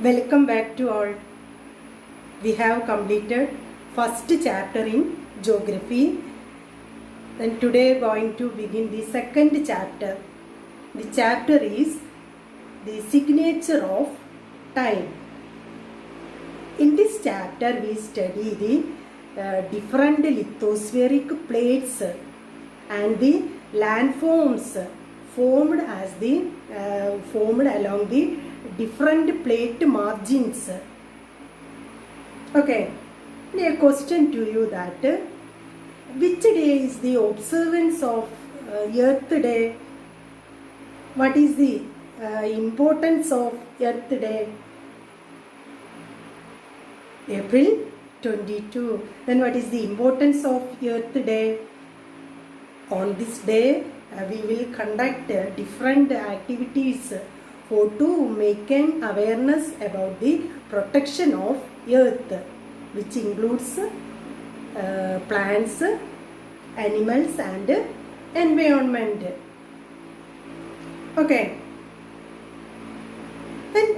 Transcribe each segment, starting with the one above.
Welcome back to all. We have completed first chapter in geography. Then today going to begin the second chapter. The chapter is the signature of time. In this chapter we study the different lithospheric plates and the landforms formed along the different plate margins. Okay, a question to you that which day is the observance of Earth Day? What is the importance of Earth Day? April 22. Then what is the importance of Earth Day? On this day we will conduct different activities for to make an awareness about the protection of earth, which includes plants, animals and environment. Okay. Then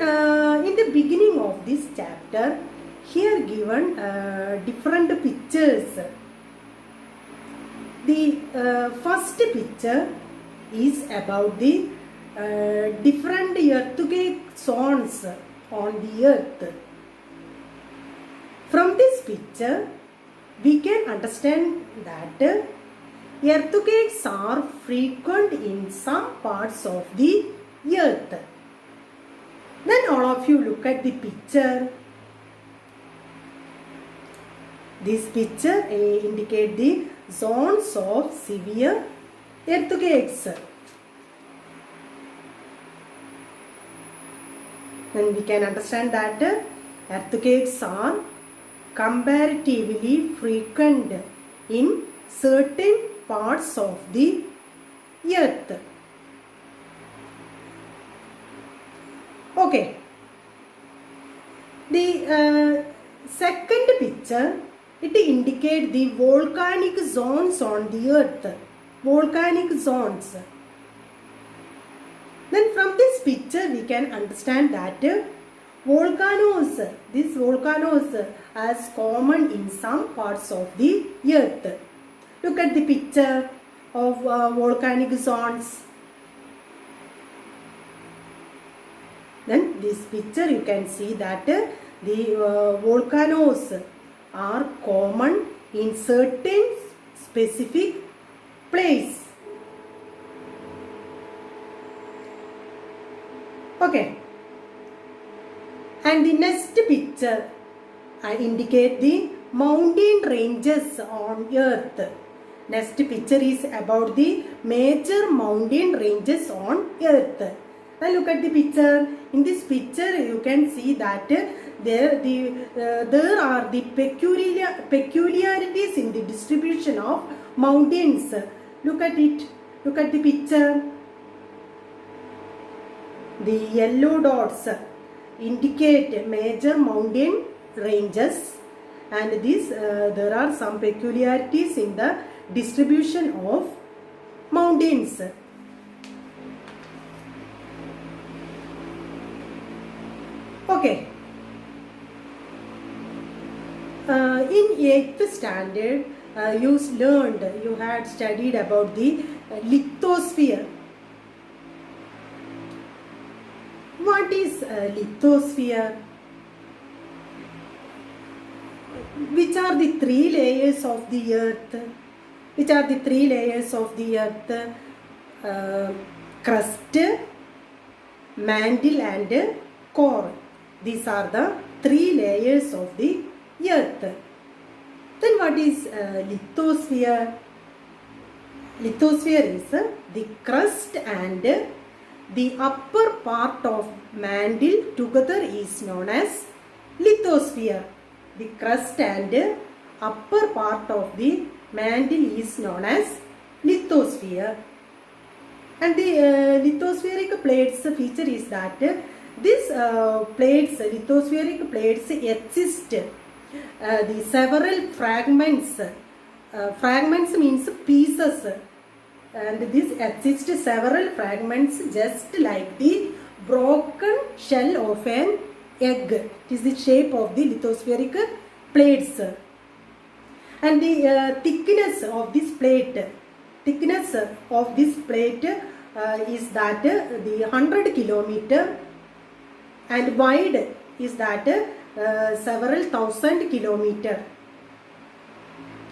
in the beginning of this chapter, here given different pictures. The first picture is about the different earthquake zones on the earth. From this picture, we can understand that earthquakes are frequent in some parts of the earth. Then all of you look at the picture. This picture indicates the zones of severe earthquakes. Then we can understand that earthquakes are comparatively frequent in certain parts of the earth. Okay. The second picture, it indicates the volcanic zones on the earth. Volcanic zones. Then from this picture we can understand that these volcanoes are common in some parts of the earth. Look at the picture of volcanic zones. Then this picture you can see that the volcanoes are common in certain specific place. Okay. And the next picture indicate the mountain ranges on earth. Next picture is about the major mountain ranges on earth. Now look at the picture. In this picture you can see that there are the peculiarities in the distribution of mountains. Look at it. Look at the picture. The yellow dots indicate major mountain ranges, and there are some peculiarities in the distribution of mountains. Okay. In 8th standard, you had studied about the lithosphere. What is lithosphere? Which are the three layers of the earth? Which are the three layers of the earth? Crust, mantle and core. These are the three layers of the earth. Then what is lithosphere? Lithosphere is the crust and the upper part of mantle together is known as lithosphere. The crust and upper part of the mantle is known as lithosphere. And the lithospheric plates feature is that these lithospheric plates exist. The several fragments. Fragments means pieces. And this exist several fragments just like the broken shell of an egg. It is the shape of the lithospheric plates. And the thickness of this plate is that the 100 kilometer, and wide is that several thousand kilometer.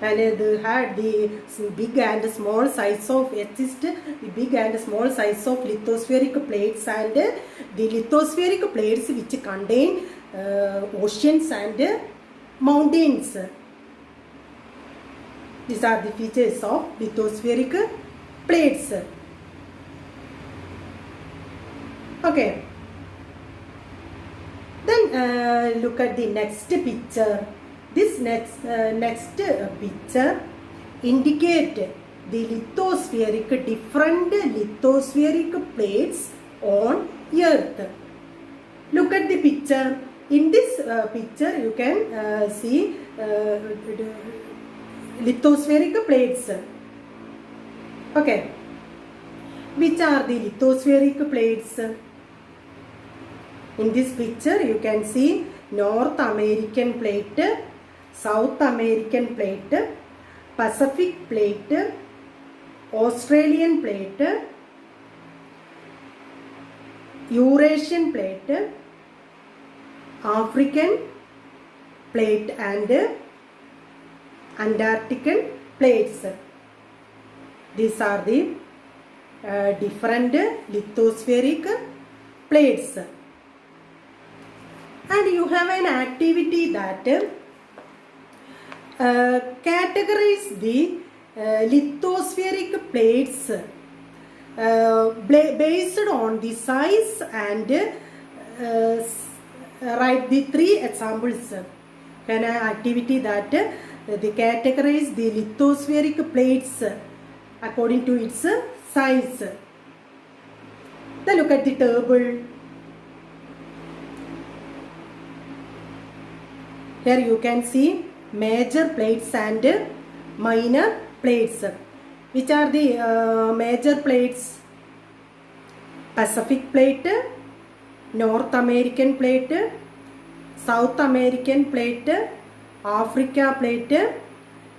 And they had the big and small size of lithospheric plates, and the lithospheric plates which contain oceans and mountains. These are the features of lithospheric plates. Okay. Then look at the next picture. This next picture indicate the different lithospheric plates on Earth. Look at the picture. In this picture, you can see lithospheric plates. Okay. Which are the lithospheric plates? In this picture, you can see North American plate, South American plate, Pacific plate, Australian plate, Eurasian plate, African plate, and Antarctican plates. These are the different lithospheric plates. And you have an activity that categorize the lithospheric plates based on the size, and write the 3 examples. An activity that they categorize the lithospheric plates according to its size. Then look at the table. Here you can see major plates and minor plates. Which are the major plates? Pacific plate, North American plate, South American plate, Africa plate,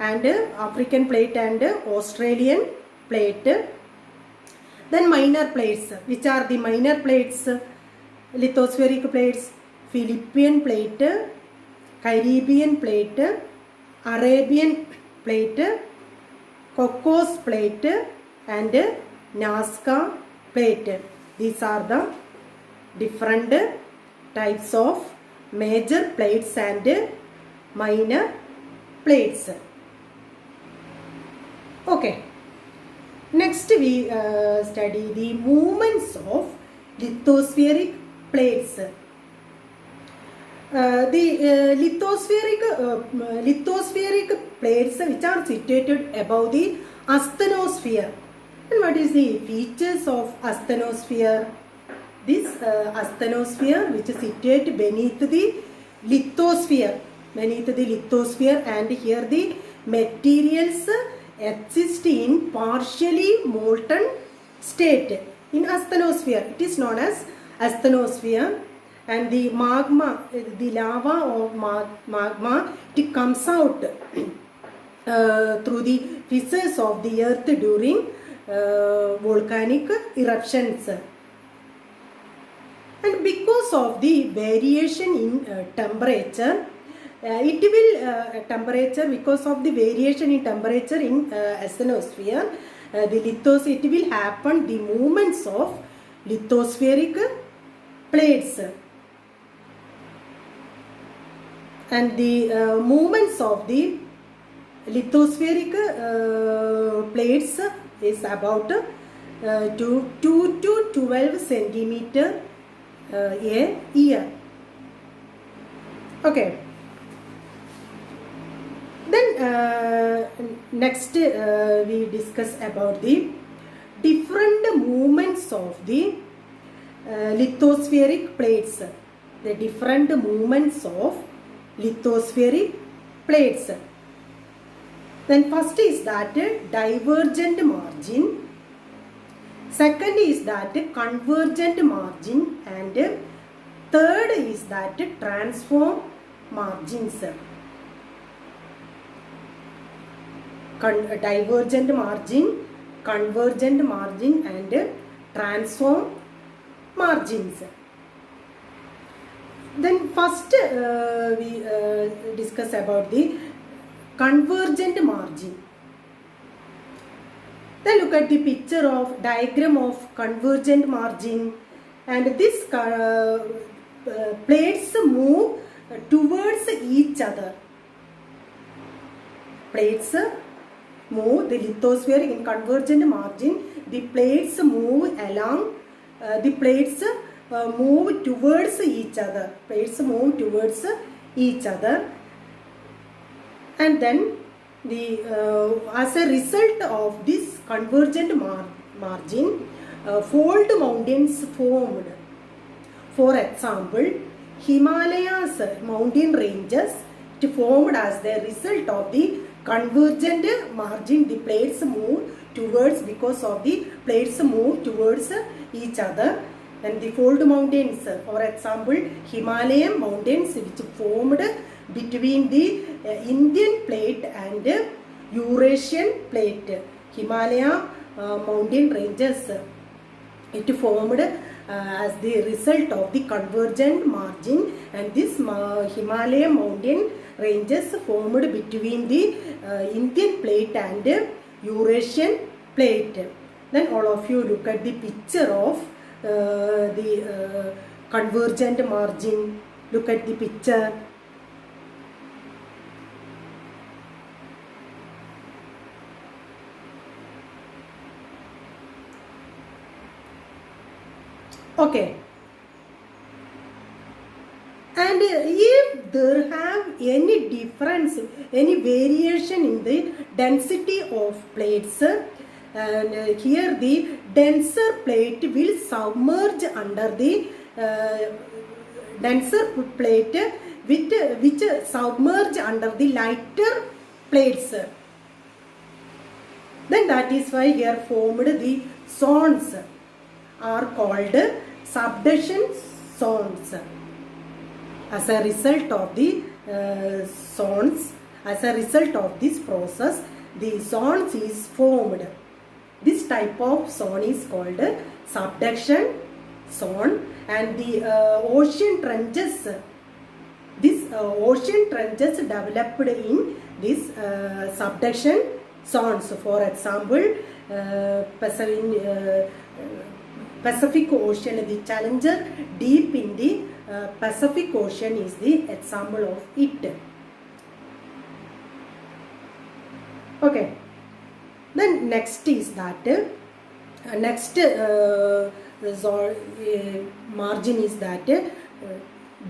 and African plate and Australian plate. Then minor plates. Which are the minor plates? Lithospheric plates: Philippine plate, Caribbean plate, Arabian plate, Cocos plate, and Nazca plate. These are the different types of major plates and minor plates. Okay. Next we study the movements of lithospheric plates. The lithospheric plates which are situated above the asthenosphere. And what is the features of asthenosphere? This asthenosphere which is situated beneath the lithosphere, and here the materials exist in partially molten state in asthenosphere. It is known as asthenosphere. And the magma, the lava or magma, it comes out through the fissures of the earth during volcanic eruptions. And because of the variation in temperature, because of the variation in temperature in asthenosphere, it will happen the movements of lithospheric plates. And the movements of the lithospheric plates is about 2 to 12 centimeter a year. Okay. Then next we discuss about the different movements of the lithospheric plates. The different movements of lithospheric plates. Then first is that divergent margin. Second is that convergent margin, and Third is that transform margins. Divergent margin, convergent margin and transform margins. Then first we discuss about the convergent margin. Then look at the picture of diagram of convergent margin, and this plates move towards each other. Plates move, the lithosphere in convergent margin, the plates move along, the plates move towards each other. Plates move towards each other, and then the as a result of this convergent margin, fold mountains formed. For example, Himalayas mountain ranges formed as the result of the convergent margin. The plates move towards, because of the plates move towards each other. And the fold mountains, for example, Himalayan mountains which formed between the Indian plate and Eurasian plate. Himalaya mountain ranges, it formed as the result of the convergent margin, and this Himalayan mountain ranges formed between the Indian plate and Eurasian plate. Then all of you look at the picture of the convergent margin. Look at the picture. Okay. And if there have any difference, any variation in the density of plates, and here the denser plate will submerge under the denser plate which submerge under the lighter plates. Then that is why here formed the zones are called subduction zones. As a result of the zones, as a result of this process, the zones is formed. This type of zone is called subduction zone, and the ocean trenches, this ocean trenches developed in this subduction zones. For example, Pacific Ocean, the Challenger deep in the Pacific Ocean is the example of it. Okay. Then next is that next margin is that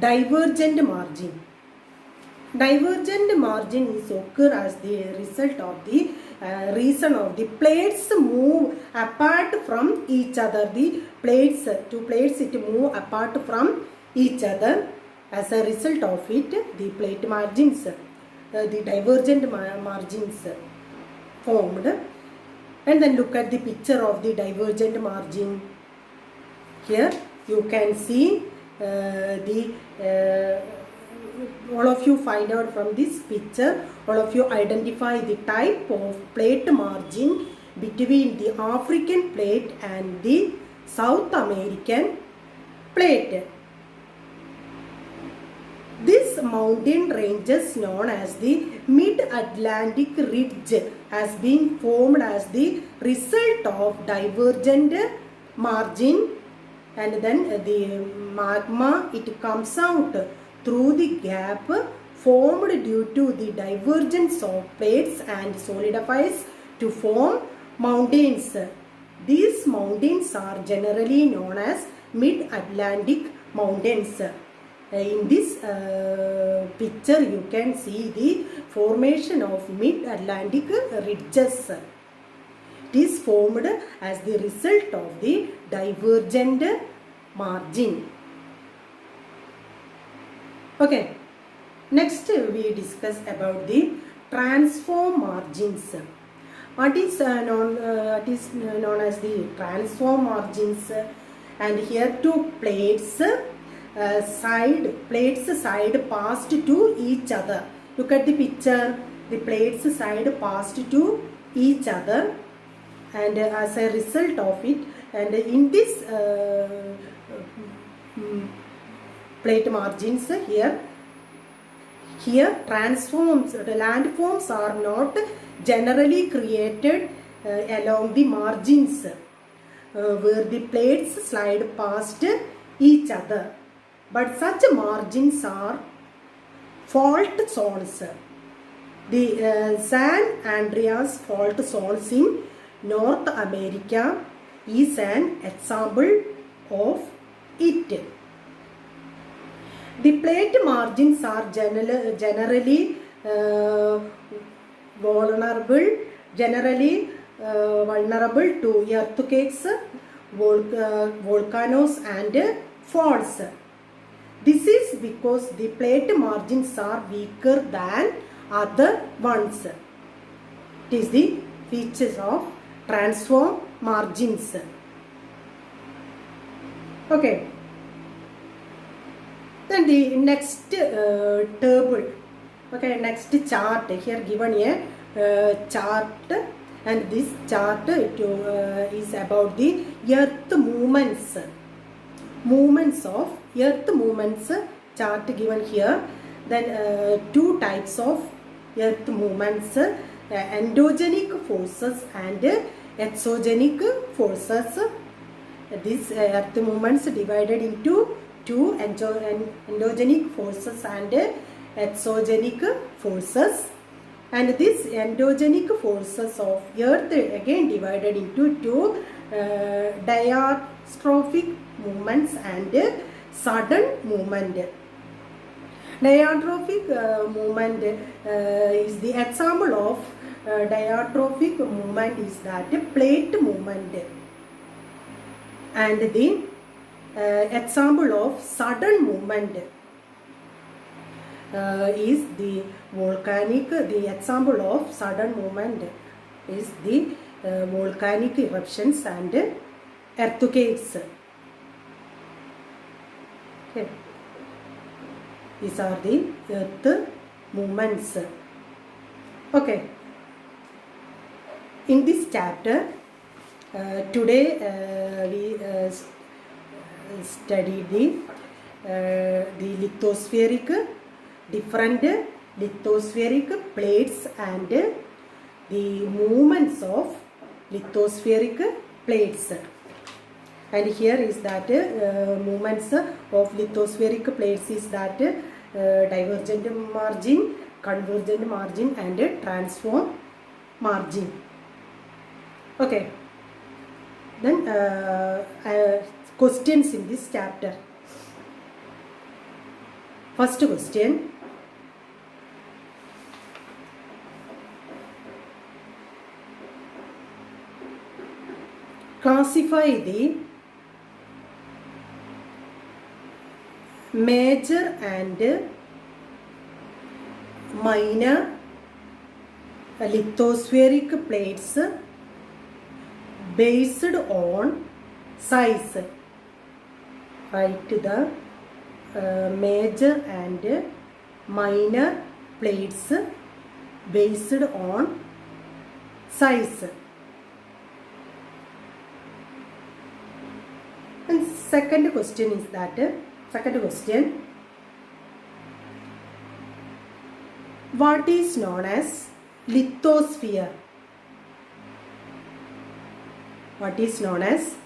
divergent margin. Divergent margin is occur as the result of the reason of the plates move apart from each other. The plates, two plates, it move apart from each other. As a result of it, the plate margins, the divergent margins formed. And then look at the picture of the divergent margin. Here you can see all of you find out from this picture, all of you identify the type of plate margin between the African plate and the South American plate. This mountain ranges known as the Mid-Atlantic Ridge has been formed as the result of divergent margin, and then the magma, it comes out through the gap formed due to the divergence of plates and solidifies to form mountains. These mountains are generally known as Mid-Atlantic mountains. In this picture you can see the formation of Mid-Atlantic ridges. It is formed as the result of the divergent margin. Okay, next we discuss about the transform margins. What is known as the transform margins? And here two plates plates side passed to each other. Look at the picture. The plates side passed to each other, and as a result of it, and in this plate margins here transforms, the landforms are not generally created along the margins where the plates slide past each other, but such margins are fault zones. The San Andreas fault zones in North America is an example of it. The plate margins are generally vulnerable to earthquakes, volcanoes and faults. This is because the plate margins are weaker than other ones. It is the features of transform margins. Okay. Then the next table, okay, next chart here given a chart, and this chart is about the earth movements of earth movements chart given here. Then two types of earth movements, endogenic forces and exogenic forces. These earth movements divided into two endogenic forces and exogenic forces, and these endogenic forces of earth again divided into two diastrophic movements and sudden movement. Diastrophic movement is the example of diastrophic movement is that plate movement, and the example of sudden movement is the volcanic. The example of sudden movement is the volcanic eruptions and earthquakes. Okay. These are the earth movements. Okay. In this chapter, today we studied the lithospheric, different lithospheric plates and the movements of lithospheric plates. And here is that movements of lithospheric plates is that divergent margin, convergent margin and transform margin. Okay. Then questions in this chapter. First question. Classify the major and minor lithospheric plates based on size. Write the major and minor plates based on size. And second question is that, second question, what is known as lithosphere? What is known as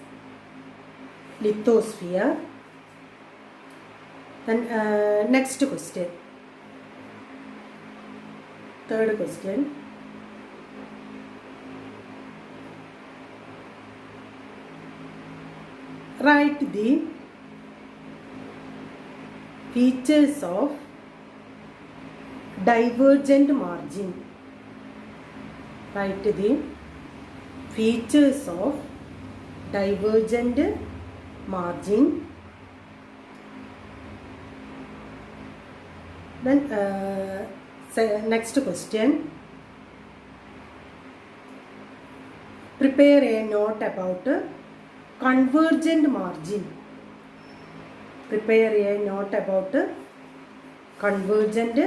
lithosphere? Then next question, third question, write the features of divergent margin. Write the features of divergent margin. Then next question, prepare a note about convergent margin. prepare a note about convergent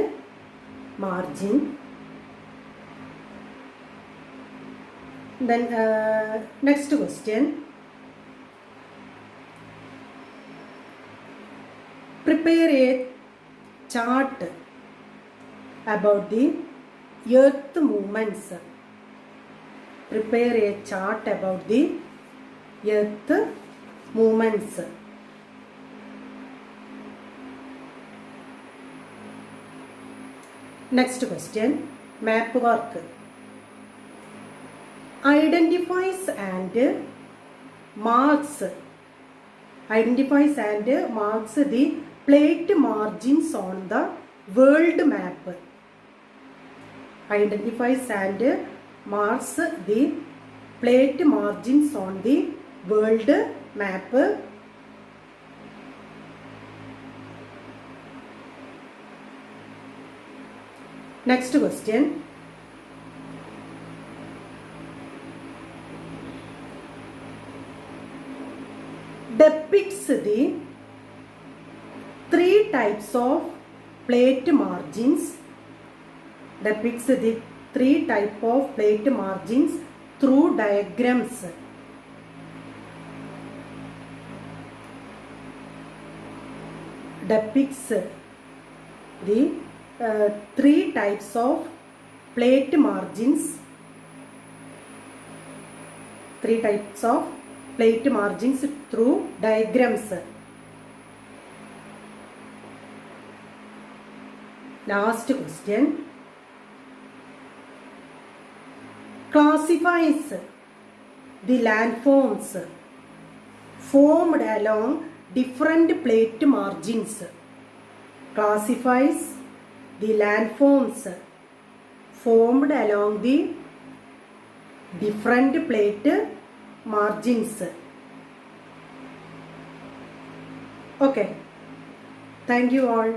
margin. Then next question. Prepare a chart about the earth movements. Prepare a chart about the earth movements. Next question. Map work. Identifies and marks the plate margins on the world map. Identifies and marks the plate margins on the world map. Next question. Depicts the three types of plate margins. Depicts the three types of plate margins through diagrams. Depicts the three types of plate margins. Three types of plate margins through diagrams. Last question. Classifies the landforms formed along different plate margins. Classifies the landforms formed along the different plate margins. Okay. Thank you all.